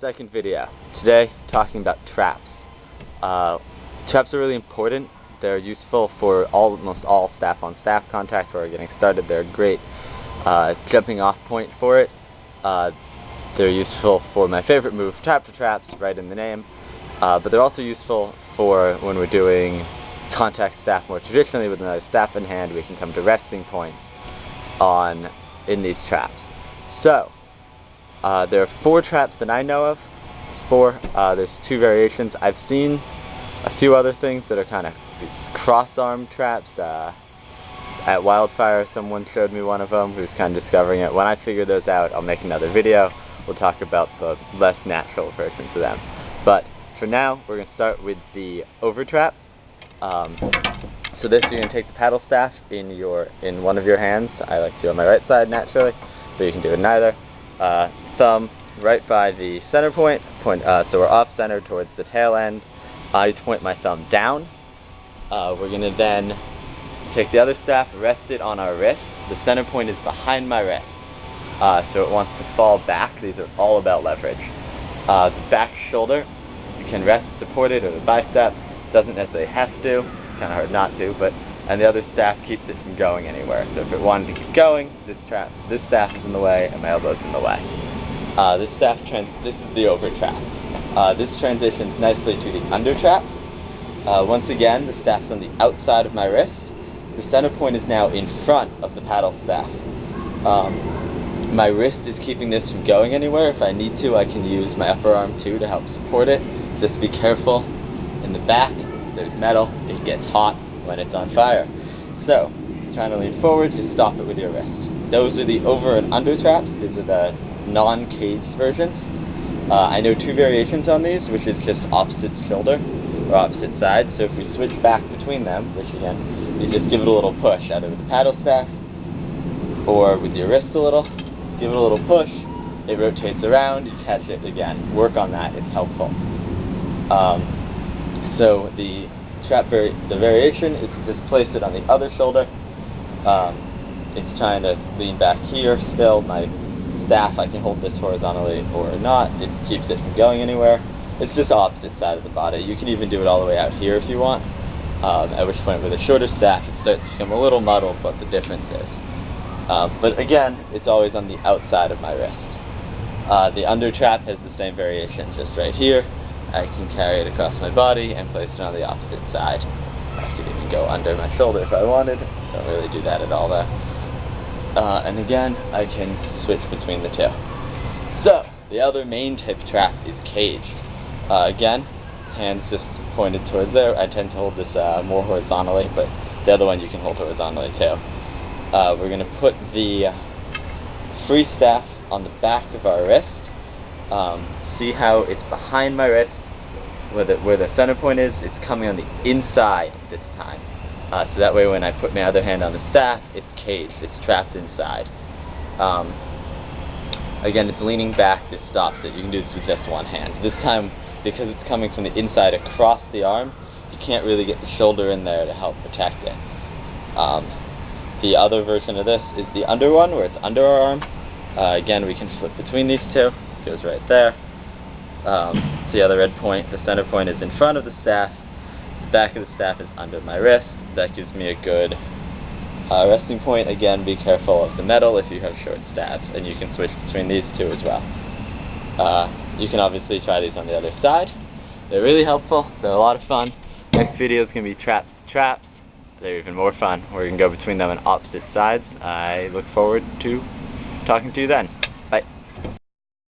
Second video. Today, talking about traps. Traps are really important. They're useful for almost all staff-on-staff contact who are getting started. They're a great jumping off point for it. They're useful for my favorite move, trap to traps, right in the name. But they're also useful for when we're doing contact staff more traditionally with another staff in hand. We can come to resting points in these traps. So, there are 4 traps that I know of. 4. There's 2 variations. I've seen a few other things that are kind of these cross-arm traps. At Wildfire, someone showed me one of them who's kind of discovering it. When I figure those out, I'll make another video. We'll talk about the less natural versions of them. But for now, we're going to start with the over trap. So this, you're going to take the paddle staff in one of your hands. I like to do it on my right side naturally, but you can do it in either. Thumb right by the center point, so we're off center towards the tail end. I point my thumb down. We're going to then take the other staff, rest it on our wrist. The center point is behind my wrist, so it wants to fall back. These are all about leverage. The back shoulder, you can rest supported, or the bicep, doesn't necessarily have to, kind of hard not to, and the other staff keeps it from going anywhere. So if it wanted to keep going, this staff is in the way, and my elbow's in the way. This is the over trap. This transitions nicely to the under trap. Once again, the staff's on the outside of my wrist. The center point is now in front of the paddle staff. My wrist is keeping this from going anywhere. If I need to, I can use my upper arm too to help support it. Just be careful. In the back, there's metal. It gets hot when it's on fire. So, trying to lean forward, just stop it with your wrist. Those are the over and under traps. These are the non-caged versions. I know 2 variations on these, which is just opposite shoulder, or opposite side. So if we switch back between them, which again, you just give it a little push, either with the paddle staff, or with your wrist a little, give it a little push, it rotates around, you catch it again. Work on that, it's helpful. So the variation is to just place it on the other shoulder. It's trying to lean back here still. My staff, I can hold this horizontally or not. It keeps it from going anywhere. It's just opposite side of the body. You can even do it all the way out here if you want. At which point with a shorter staff it starts to become a little muddled what the difference is. But again, it's always on the outside of my wrist. The under trap has the same variation, just right here. I can carry it across my body and place it on the opposite side. I could even go under my shoulder if I wanted. Don't really do that at all though. And again, I can switch between the 2. So, the other main type trap is caged. Again, hands just pointed towards there. I tend to hold this more horizontally, but the other one you can hold horizontally too. We're going to put the free staff on the back of our wrist. See how it's behind my wrist, where the center point is, it's coming on the inside this time. So that way when I put my other hand on the staff, it's caged, it's trapped inside. Again, it's leaning back, this stops it. You can do this with just one hand. This time, because it's coming from the inside across the arm, you can't really get the shoulder in there to help protect it. The other version of this is the under one, where it's under our arm. Again, we can flip between these 2. It goes right there. The other red point, the center point is in front of the staff. The back of the staff is under my wrist. That gives me a good resting point. Again, be careful of the metal if you have short staffs, and you can switch between these 2 as well. You can obviously try these on the other side. They're really helpful. They're a lot of fun. Next video is going to be traps to traps. They're even more fun. We're going to go between them on opposite sides. I look forward to talking to you then.